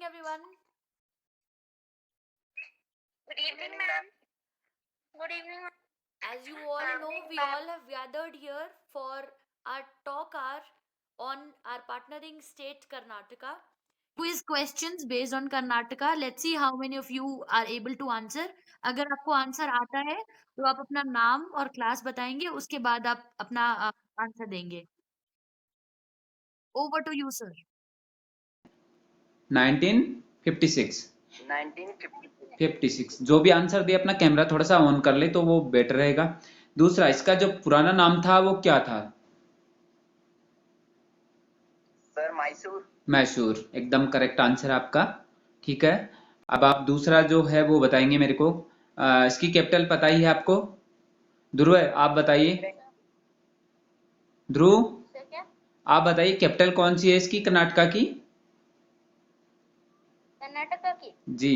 everyone. Good evening, ma'am. Good evening, ma'am. As you all know, we all have gathered here for our talk hour on our partnering state Karnataka. Quiz questions based on Karnataka. Let's see how many of you are able to answer. अगर आपको answer आता है तो आप अपना नाम और class बताएंगे, उसके बाद आप अपना आंसर देंगे. Over to you, sir. 1956 1956. जो भी आंसर दे अपना कैमरा थोड़ा सा ऑन कर ले तो वो बेटर रहेगा. दूसरा, इसका जो पुराना नाम था वो क्या था? सर मैसूर. मैसूर एकदम करेक्ट आंसर आपका. ठीक है, अब आप दूसरा जो है वो बताएंगे मेरे को. इसकी कैपिटल पता ही है आपको? ध्रुव आप बताइए. ध्रुव आप बताइए कैपिटल कौन सी है इसकी कर्नाटका की? कर्नाटका की जी.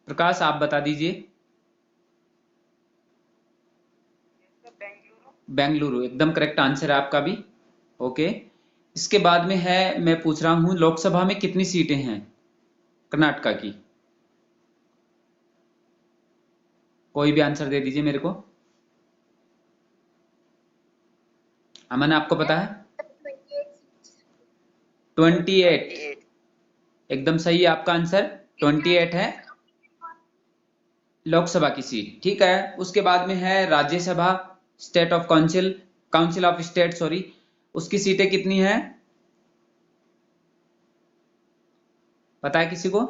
प्रकाश आप बता दीजिए. बेंगलुरु एकदम करेक्ट आंसर है आपका भी. ओके, इसके बाद में है, मैं पूछ रहा हूं लोकसभा में कितनी सीटें हैं कर्नाटका की? कोई भी आंसर दे दीजिए मेरे को. अमन आपको पता है? 28 एकदम सही है आपका आंसर. 28 है लोकसभा की सीट. ठीक है, उसके बाद में है Rajya Sabha, state of council of state sorry, उसकी सीटें कितनी है? पता है किसी को?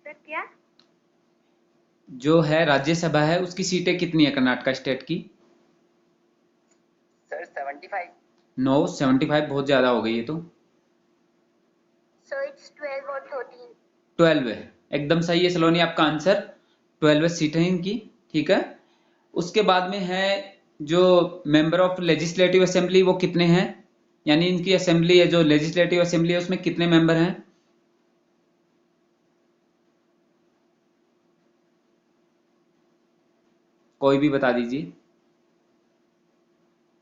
सर क्या? जो है राज्यसभा है उसकी सीटें कितनी है कर्नाटका स्टेट की? सर 75. नो, 75 बहुत ज्यादा हो गई है तो. सो इट्स 12 और 13. 12 है एकदम सही है सलोनी आपका आंसर. 12 सीटें हैं इनकी. ठीक है, उसके बाद में है जो मेंबर ऑफ लेजिस्लेटिव असेंबली वो कितने हैं? यानी इनकी असेंबली है जो लेजिस्लेटिव असेंबली है उसमें कितने मेंबर हैं? कोई भी बता दीजिए.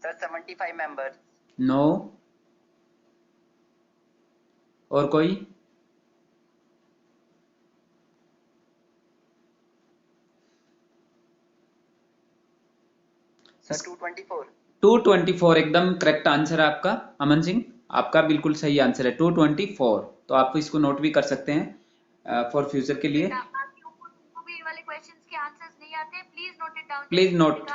Sir 75 members. नो. और कोई? सर 224. 224 एकदम करेक्ट आंसर है आपका. अमन सिंह आपका बिल्कुल सही आंसर है 224. तो आप इसको नोट भी कर सकते हैं फॉर फ्यूचर के लिए. वाले क्वेश्चंस के आंसर्स नहीं आते, please note it down. Please note.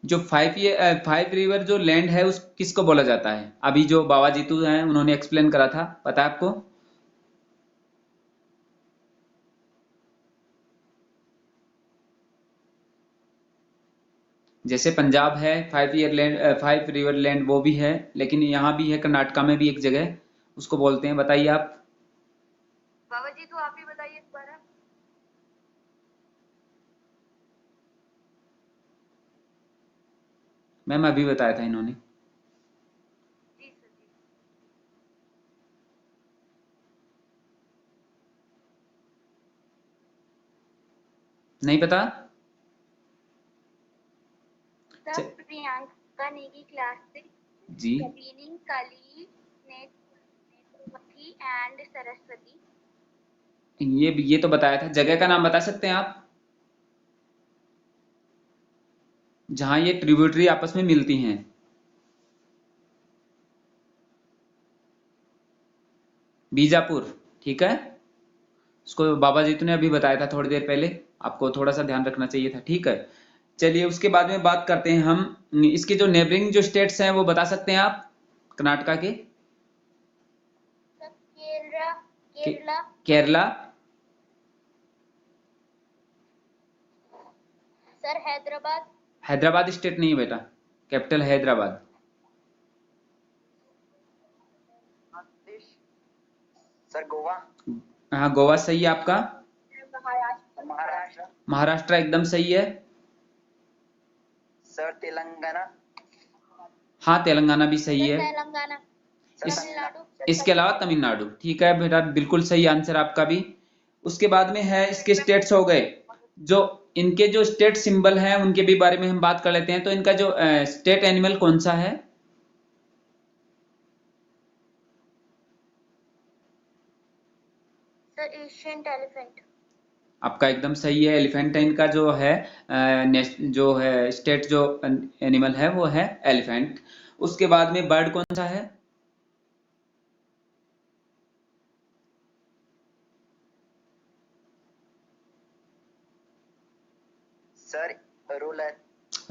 जो 5 रिवर जो लैंड है उस किसको बोला जाता है? अभी जो बाबा जीतू हैं उन्होंने एक्सप्लेन करा था, पता है आपको? जैसे पंजाब है 5 रिवर लैंड वो भी है, लेकिन यहाँ भी है कर्नाटका में भी एक जगह, उसको बोलते हैं, बताइए आप. बाबा जी तो आप ही बताइए एक बार. मैम अभी बताया था इन्होंने. जी सर जी. नहीं पता? सर प्रियंका नेगी क्लास से जी. कबीनी काली नेत्रवती एंड सरस्वती. ये तो बताया था. जगह का नाम बता सकते हैं आप जहां ये ट्रिब्यूटरी आपस में मिलती हैं? बीजापुर. ठीक है, उसको बाबा जीतू ने अभी बताया था थोड़ी देर पहले, आपको थोड़ा सा ध्यान रखना चाहिए था. ठीक है, चलिए उसके बाद में बात करते हैं हम इसके जो नेबरिंग जो स्टेट्स हैं वो बता सकते हैं आप कर्नाटका के? केरला. केरला. सर हैदराबाद. हैदराबाद स्टेट नहीं है बेटा, कैपिटल हैदराबाद. सर गोवा. हाँ गोवा सही है आपका. महाराष्ट्र. महाराष्ट्र एकदम सही है. सर तेलंगाना. हाँ तेलंगाना भी सही है. तेलंगाना. इसके अलावा तमिलनाडु. ठीक है बेटा, बिल्कुल सही आंसर आपका भी. उसके बाद में है इसके स्टेट्स हो गए। जो इनके जो स्टेट सिंबल हैं उनके भी बारे में हम बात कर लेते हैं। तो इनका जो स्टेट एनिमल कौन सा है? Sir, ancient elephant. आपका एकदम सही है, एलिफेंट है इनका जो है जो है स्टेट जो एनिमल है वो है एलिफेंट। उसके बाद में बर्ड कौन सा है? Sir roller.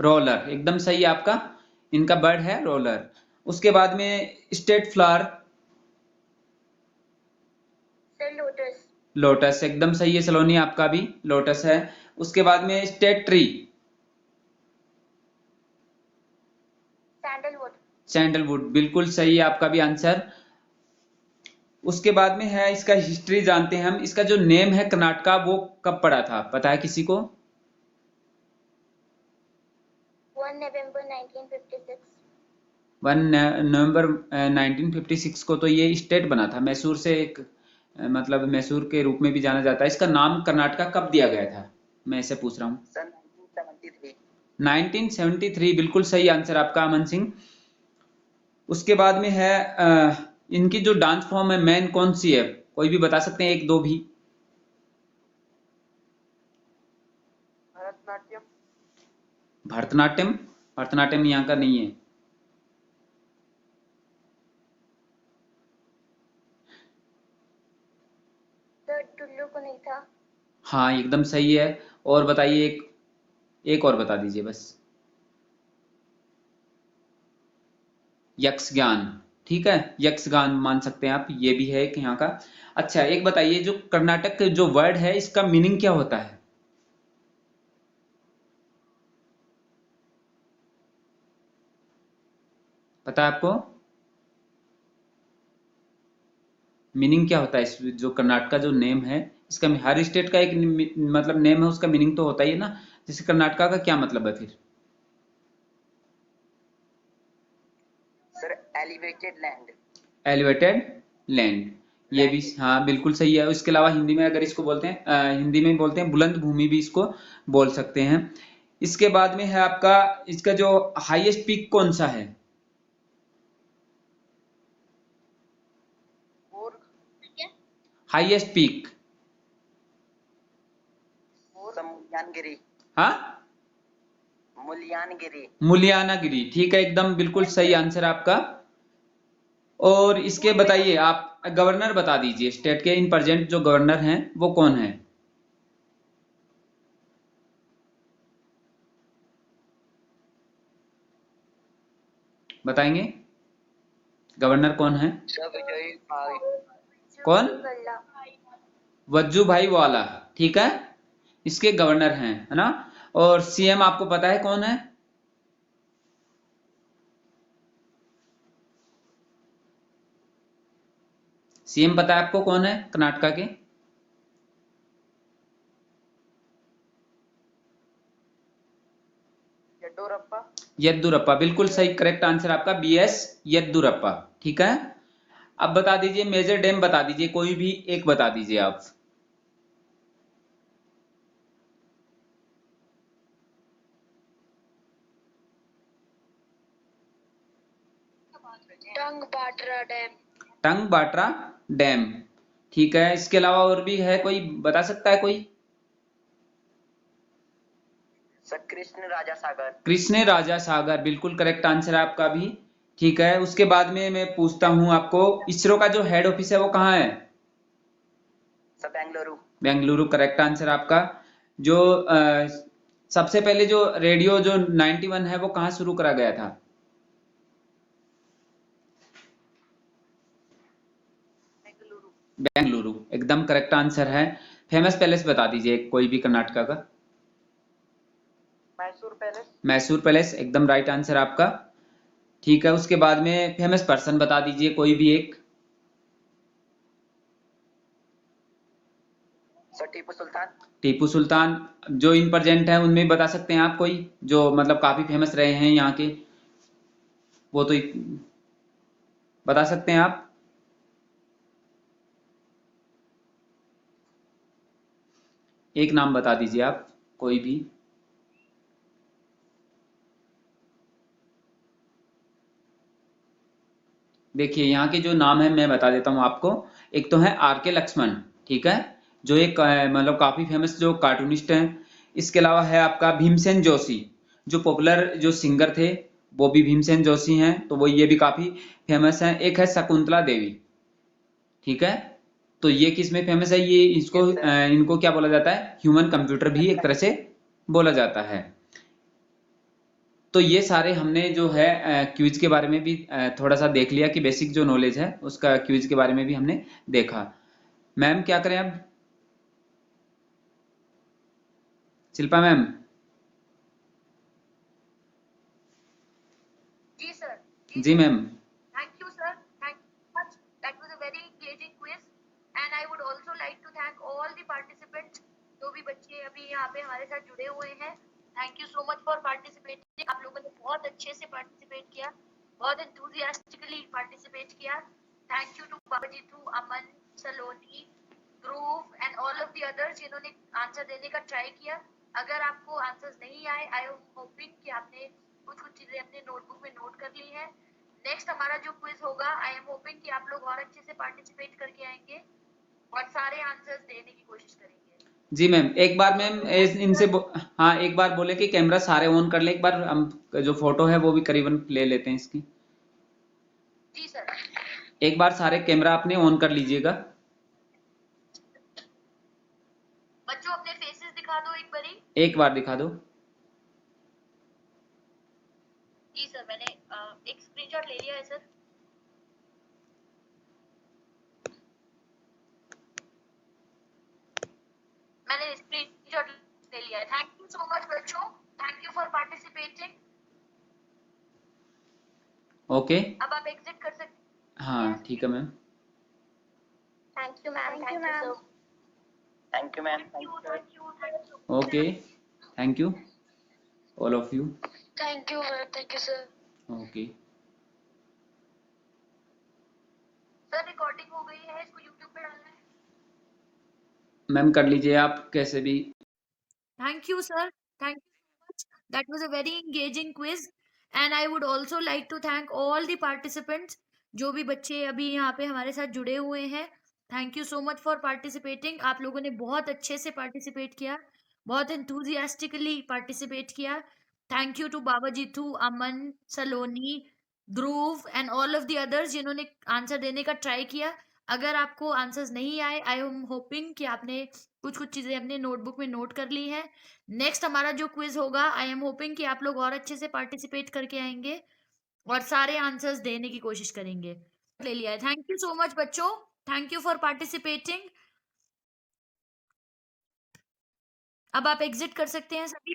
रोलर एकदम सही है आपका, इनका बर्ड है रोलर। उसके बाद में state flower? Sir, lotus. Lotus एकदम सही है सलोनी, आपका भी लोटस है। उसके बाद में स्टेट ट्री? Sandalwood. सैंडलवुड बिल्कुल सही है आपका भी आंसर। उसके बाद में है इसका हिस्ट्री जानते हैं हम। इसका जो नेम है कर्नाटका वो कब पड़ा था, पता है किसी को? 1 November 1956. 1 नवंबर 1956 को तो ये स्टेट बना था। मैसूर से एक मतलब मैसूर के रूप में भी जाना जाता है। इसका नाम कर्नाटका कब दिया गया था, मैं इसे पूछ रहा हूँ। सन 1973। 1973 बिल्कुल सही आंसर आपका अमन सिंह। उसके बाद में है इनकी जो डांस फॉर्म है मेन कौन सी है, कोई भी बता सकते हैं, एक दो भी? भरतनाट्यम। भरतनाट्यम? भरतनाट्यम यहाँ का नहीं है। Sir, टुल्लू को नहीं था। हाँ एकदम सही है। और बताइए, एक और बता दीजिए बस। यक्षगान, ठीक है, यक्षगान मान सकते हैं आप, ये भी है एक यहाँ का। अच्छा एक बताइए, जो कर्नाटक जो वर्ड है इसका मीनिंग क्या होता है, पता है आपको? मीनिंग क्या होता है इस जो कर्नाटक का जो नेम है इसका? हर स्टेट का एक मतलब नेम है, उसका मीनिंग तो होता ही है ना। जैसे कर्नाटका का क्या मतलब है फिर? Sir elevated land. Elevated land, ये भी हाँ बिल्कुल सही है। इसके अलावा हिंदी में अगर इसको बोलते हैं हिंदी में बोलते हैं बुलंद भूमि भी इसको बोल सकते हैं। इसके बाद में है आपका इसका जो हाईएस्ट पीक कौन सा है? Highest peak? मुल्यांगिरी। हाँ, मुल्यांगिरी। मुलियानागिरी, ठीक है, एकदम बिल्कुल सही आंसर आपका। और इसके बताइए आप गवर्नर बता दीजिए, स्टेट के इन प्रेजेंट जो गवर्नर हैं वो कौन है? बताएंगे गवर्नर कौन है? कौन? वज्जू भाई वाला, ठीक है, इसके गवर्नर हैं, है ना। और सीएम आपको पता है कौन है? सीएम पता है आपको कौन है कर्नाटका के? येड्डूरप्पा। येद्दुरप्पा बिल्कुल सही, करेक्ट आंसर आपका बीएस येद्दुरप्पा, ठीक है। अब बता दीजिए मेजर डैम बता दीजिए, कोई भी एक बता दीजिए आप। टंग बाटरा डैम। टंग बाट्रा डैम, ठीक है। इसके अलावा और भी है कोई, बता सकता है कोई? सर कृष्ण राजा सागर। कृष्ण राजा सागर बिल्कुल करेक्ट आंसर है आपका भी, ठीक है। उसके बाद में मैं पूछता हूं आपको, इसरो का जो हेड ऑफिस है वो कहाँ है? Sir Bengaluru. Bengaluru correct answer आपका। जो सबसे पहले जो रेडियो जो 91 है वो कहाँ शुरू करा गया था? बेंगलुरु। बेंगलुरु एकदम करेक्ट आंसर है। फेमस पैलेस बता दीजिए कोई भी कर्नाटका का। मैसूर पैलेस। मैसूर पैलेस एकदम राइट आंसर आपका, ठीक है। उसके बाद में फेमस पर्सन बता दीजिए कोई भी एक। सर टीपू सुल्तान। टीपू सुल्तान, जो इन प्रेजेंट है उनमें बता सकते हैं आप कोई, जो मतलब काफी फेमस रहे हैं यहाँ के, वो तो बता सकते हैं आप? एक नाम बता दीजिए आप, कोई भी। देखिए यहाँ के जो नाम है मैं बता देता हूँ आपको। एक तो है आर.के. लक्ष्मण, ठीक है, जो एक मतलब काफी फेमस जो कार्टूनिस्ट हैं। इसके अलावा है आपका भीमसेन जोशी, जो पॉपुलर जो सिंगर थे, वो भी भीमसेन जोशी हैं, तो वो ये भी काफी फेमस हैं। एक है शकुंतला देवी, ठीक है, तो ये किस में फेमस है, ये इसको Yes, sir. इनको क्या बोला जाता है, ह्यूमन कंप्यूटर भी एक तरह से बोला जाता है। तो ये सारे हमने जो है क्विज के बारे में भी थोड़ा सा देख लिया कि बेसिक जो नॉलेज है उसका क्विज के बारे में भी हमने देखा। मैम क्या करें अब, शिल्पा मैम? जी सर, जी ma'am. Thank you, sir. Thank you much. That was a very engaging quiz. And I would also like to thank all the participants, जो भी बच्चे अभी यहाँ पे हमारे साथ जुड़े हुए हैं. Thank you so much for participating. आप लोगों ने बहुत अच्छे से participate किया, बहुत enthusiastically participate किया. Thank you to Babajithu, Aman, Saloni, Dhruv and all of the others जिन्होंने आंसर देने का ट्राई किया. अगर आपको आंसर्स नहीं आए, आई एम होपिंग कि आपने कुछ कुछ चीजें अपने नोटबुक में नोट कर ली हैं. नेक्स्ट हमारा जो क्विज होगा, आई एम होपिंग कि आप लोग और अच्छे से पार्टिसिपेट करके आएंगे और सारे आंसर्स देने की कोशिश करेंगे. जी मैम, एक बार मैम इनसे हाँ एक बार बोले कि कैमरा सारे ऑन कर ले, एक बार हम जो फोटो है वो भी करीबन ले लेते हैं इसकी। जी सर. एक बार सारे कैमरा अपने ऑन कर लीजिएगा। बच्चों अपने फेसेस दिखा दो एक बारी. एक बार दिखा दो। जी सर, मैंने एक स्क्रीनशॉट ले लिया है सर. मैंने स्क्रीनशॉट ले लिया है. थैंक यू सो मच बच्चों. Thank you for participating. Okay, अब आप एग्जिट कर सकते हैं. हाँ ठीक है ma'am. Thank you ma'am. Thank you sir. Thank you, ma'am. Thank you. Okay, thank you all of you. Thank you sir. Okay sir recording हो गई है, इसको यूट्यूब पे डालना है. मैम, कर लीजिए आप कैसे भी। Thank you, sir. Thank you so much. That was a very engaging quiz. And I would also like to thank all the participants, जो भी बच्चे अभी यहाँ पे हमारे साथ जुड़े हुए हैं. Thank you so much for participating. आप लोगों ने बहुत अच्छे से participate किया, बहुत enthusiastically participate किया. Thank you to Baba Jitu, Aman, Saloni, Dhruv and all of the others जिन्होंने आंसर देने का ट्राई किया. अगर आपको आंसर्स नहीं आए, आई एम होपिंग कि आपने कुछ कुछ चीजें अपने नोटबुक में नोट कर ली है. नेक्स्ट हमारा जो क्विज होगा, आई एम होपिंग कि आप लोग और अच्छे से पार्टिसिपेट करके आएंगे और सारे आंसर्स देने की कोशिश करेंगे. ले लिया है. थैंक यू सो मच बच्चों. Thank you for participating. अब आप एग्जिट कर सकते हैं सभी.